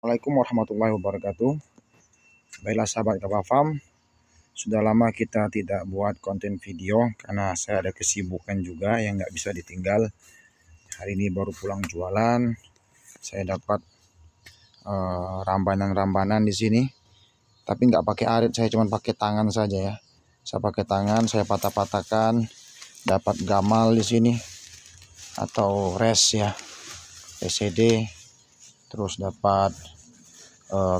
Assalamualaikum warahmatullahi wabarakatuh. Baiklah sahabat Kapal Farm, sudah lama kita tidak buat konten video karena saya ada kesibukan juga yang nggak bisa ditinggal. Hari ini baru pulang jualan, saya dapat rambanan-rambanan di sini. Tapi nggak pakai arit, saya cuma pakai tangan saja ya. Saya pakai tangan, saya patah-patahkan, dapat gamal di sini atau res ya, SCD. Terus dapat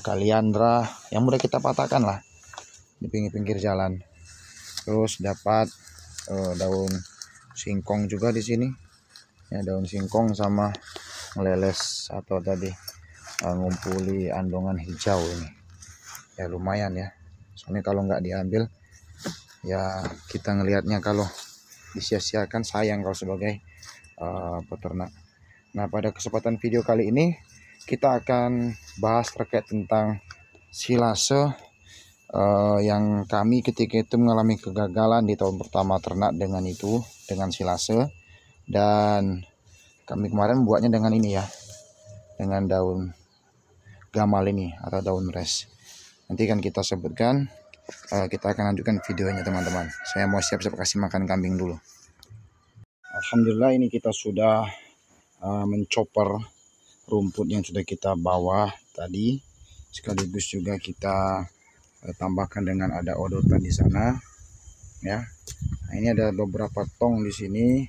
kaliandra yang mudah kita patahkan lah di pinggir-pinggir jalan. Terus dapat daun singkong juga di sini ya, daun singkong sama ngeleles atau tadi ngumpuli andongan hijau ini ya, lumayan ya. Soalnya kalau nggak diambil ya kita ngelihatnya, kalau disia-siakan sayang kalau sebagai peternak. Nah, pada kesempatan video kali ini kita akan bahas terkait tentang silase yang kami ketika itu mengalami kegagalan di tahun pertama ternak dengan silase. Dan kami kemarin buatnya dengan ini ya, dengan daun gamal ini atau daun res. Nanti kan kita sebutkan, kita akan lanjutkan videonya teman-teman. Saya mau siap-siap kasih makan kambing dulu. Alhamdulillah ini kita sudah mencoper rumput yang sudah kita bawa tadi, sekaligus juga kita tambahkan dengan ada odotan di sana ya. Nah, ini ada beberapa tong di sini.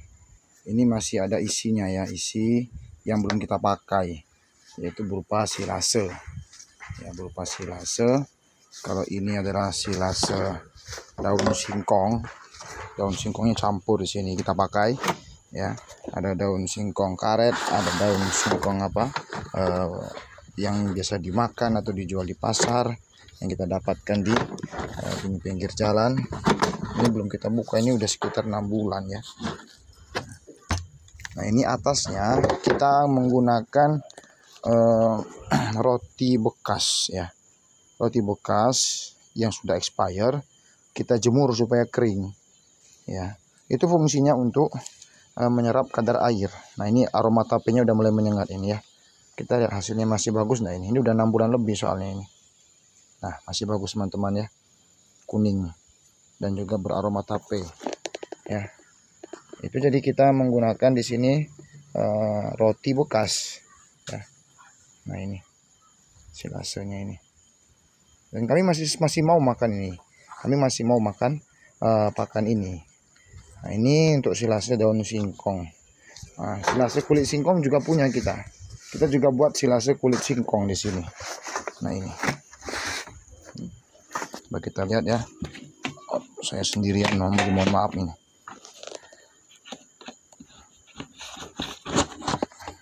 Ini masih ada isinya ya, isi yang belum kita pakai, yaitu berupa silase ya, berupa silase. Kalau ini adalah silase daun singkong, daun singkongnya campur di sini kita pakai ya. Ada daun singkong karet, ada daun singkong yang biasa dimakan atau dijual di pasar yang kita dapatkan di pinggir jalan. Ini belum kita buka, ini udah sekitar 6 bulan ya. Nah, ini atasnya kita menggunakan roti bekas ya, roti bekas yang sudah expire, kita jemur supaya kering ya. Itu fungsinya untuk menyerap kadar air. Nah, ini aroma tapenya udah mulai menyengat ini ya. Kita lihat hasilnya masih bagus. Nah, ini udah 6 bulan lebih soalnya ini. Nah, masih bagus teman-teman ya, kuning dan juga beraroma tape ya. Itu jadi kita menggunakan di sini roti bekas ya. Nah, ini silasenya ini. Dan kami masih mau makan ini. Kami masih mau makan pakan ini. Nah, ini untuk silase daun singkong. Nah, silase kulit singkong juga punya kita. Kita juga buat silase kulit singkong di sini. Nah, ini. Coba kita lihat ya. Saya sendirian, mohon maaf ini.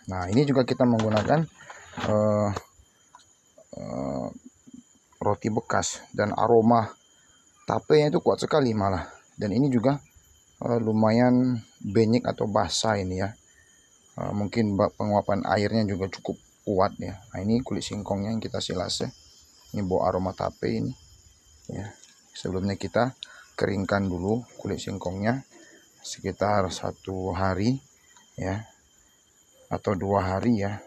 Nah, ini juga kita menggunakan roti bekas dan aroma tapenya itu kuat sekali malah. Dan ini juga lumayan banyak atau basah ini ya. Mungkin penguapan airnya juga cukup kuat ya. Nah, ini kulit singkongnya yang kita silase. Ini bau aroma tape ini ya. Sebelumnya kita keringkan dulu kulit singkongnya sekitar 1 hari ya, atau 2 hari ya.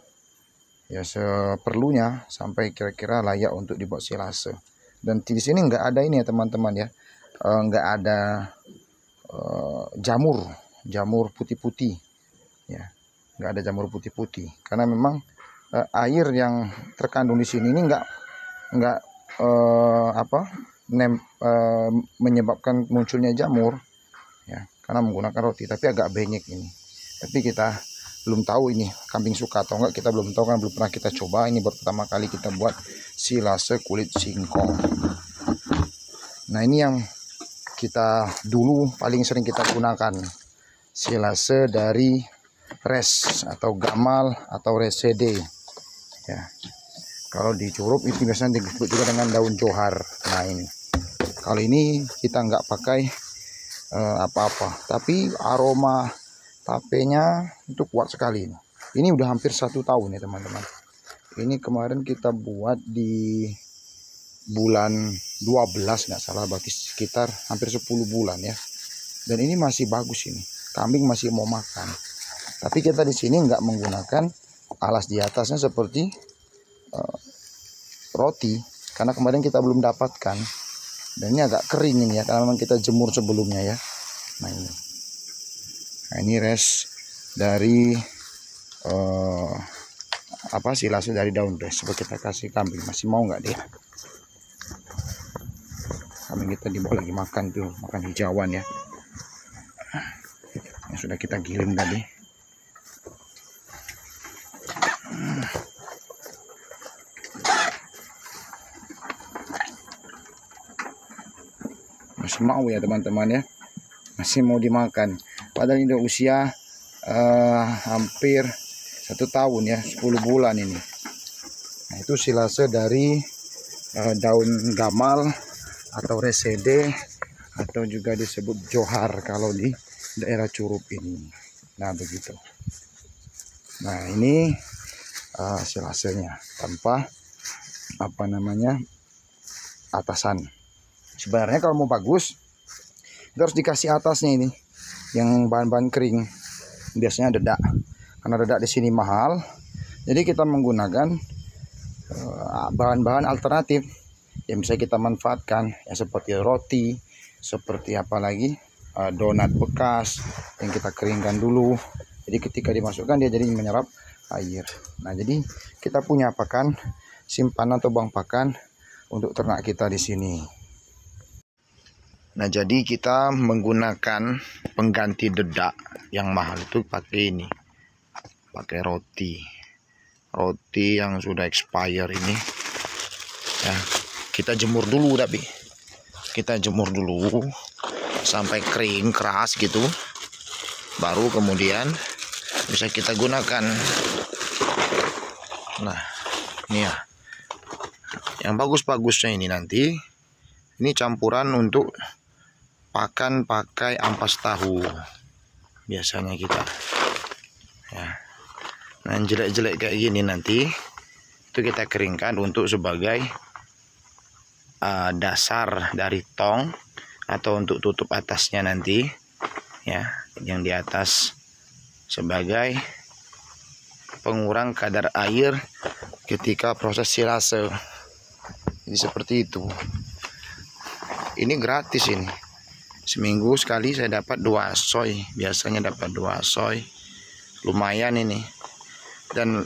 Ya, seperlunya sampai kira-kira layak untuk dibuat silase. Dan di sini nggak ada ini ya teman-teman ya, nggak ada jamur putih-putih ya, nggak ada jamur putih-putih karena memang air yang terkandung di sini ini nggak menyebabkan munculnya jamur ya, karena menggunakan roti. Tapi agak banyak ini, tapi kita belum tahu ini kambing suka atau enggak, kita belum tahu kan, belum pernah kita coba. Ini baru pertama kali kita buat silase kulit singkong. Nah, ini yang kita dulu paling sering kita gunakan, silase dari res atau gamal atau resede ya. Kalau di Curup itu biasanya disebut juga dengan daun johar. Nah, ini kalau ini kita nggak pakai apa-apa, tapi aroma tapenya itu kuat sekali. Ini udah hampir 1 tahun ya teman-teman. Ini kemarin kita buat di bulan 12 nggak salah, berarti sekitar hampir 10 bulan ya. Dan ini masih bagus, ini kambing masih mau makan. Tapi kita di sini nggak menggunakan alas di atasnya seperti roti, karena kemarin kita belum dapatkan. Dan ini agak kering ini ya, karena memang kita jemur sebelumnya ya. Nah ini res dari silase dari daun res. Coba kita kasih kambing, masih mau nggak dia? Kambing kita dibawa lagi makan tuh, makan hijauan ya. Yang sudah kita giling tadi. Masih mau ya teman-teman ya, masih mau dimakan. Padahal ini udah usia hampir 1 tahun ya, 10 bulan ini. Nah itu silase dari daun gamal atau resede, atau juga disebut johar kalau di daerah Curup ini. Nah begitu. Nah ini silasenya tanpa atasan. Sebenarnya kalau mau bagus kita harus dikasih atasnya ini yang bahan-bahan kering, biasanya dedak, karena dedak di sini mahal. Jadi kita menggunakan bahan-bahan alternatif yang bisa kita manfaatkan ya, seperti roti, seperti apalagi donat bekas yang kita keringkan dulu. Jadi ketika dimasukkan dia jadi menyerap air. Nah jadi kita punya pakan simpanan atau bank pakan untuk ternak kita di sini. Nah jadi kita menggunakan pengganti dedak yang mahal itu pakai ini, pakai roti yang sudah expire ini ya. Kita jemur dulu, tapi kita jemur dulu sampai kering keras gitu, baru kemudian bisa kita gunakan. Nah ini ya, yang bagus-bagusnya ini nanti ini campuran untuk pakan pakai ampas tahu biasanya kita ya. Nah yang jelek-jelek kayak gini nanti itu kita keringkan untuk sebagai dasar dari tong, atau untuk tutup atasnya nanti ya, yang di atas sebagai pengurang kadar air ketika proses silase. Jadi seperti itu. Ini gratis ini. Seminggu sekali saya dapat 2 soy, biasanya dapat 2 soy, lumayan ini. Dan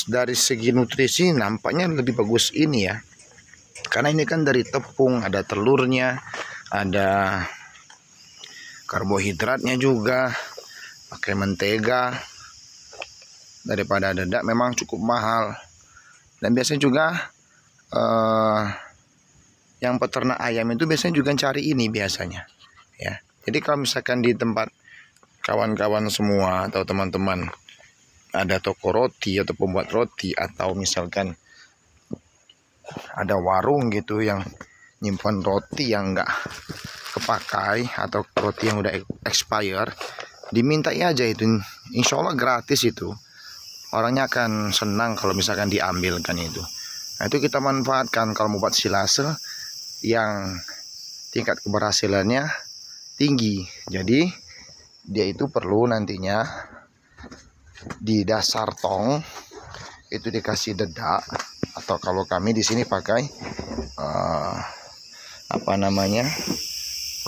dari segi nutrisi nampaknya lebih bagus ini ya, karena ini kan dari tepung, ada telurnya, ada karbohidratnya juga, pakai mentega. Daripada dedak memang cukup mahal. Dan biasanya juga yang peternak ayam itu biasanya juga cari ini biasanya ya. Jadi kalau misalkan di tempat kawan-kawan semua atau teman-teman ada toko roti atau pembuat roti, atau misalkan ada warung gitu yang nyimpan roti yang enggak kepakai atau roti yang udah expire, dimintai aja itu, insya Allah gratis itu. Orangnya akan senang kalau misalkan diambilkan itu. Nah itu kita manfaatkan kalau mau buat silase yang tingkat keberhasilannya tinggi. Jadi dia itu perlu nantinya di dasar tong itu dikasih dedak, atau kalau kami di sini pakai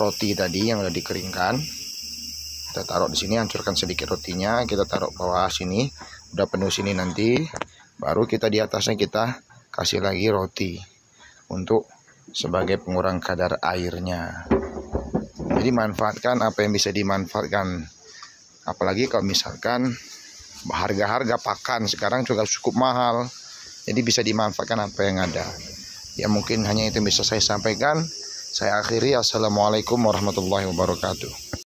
roti tadi yang udah dikeringkan. Kita taruh di sini, hancurkan sedikit rotinya, kita taruh bawah sini, udah penuh sini nanti, baru kita di atasnya kita kasih lagi roti untuk sebagai pengurang kadar airnya. Jadi manfaatkan apa yang bisa dimanfaatkan. Apalagi kalau misalkan harga-harga pakan sekarang juga cukup mahal, jadi bisa dimanfaatkan apa yang ada. Ya mungkin hanya itu yang bisa saya sampaikan. Saya akhiri. Assalamualaikum warahmatullahi wabarakatuh.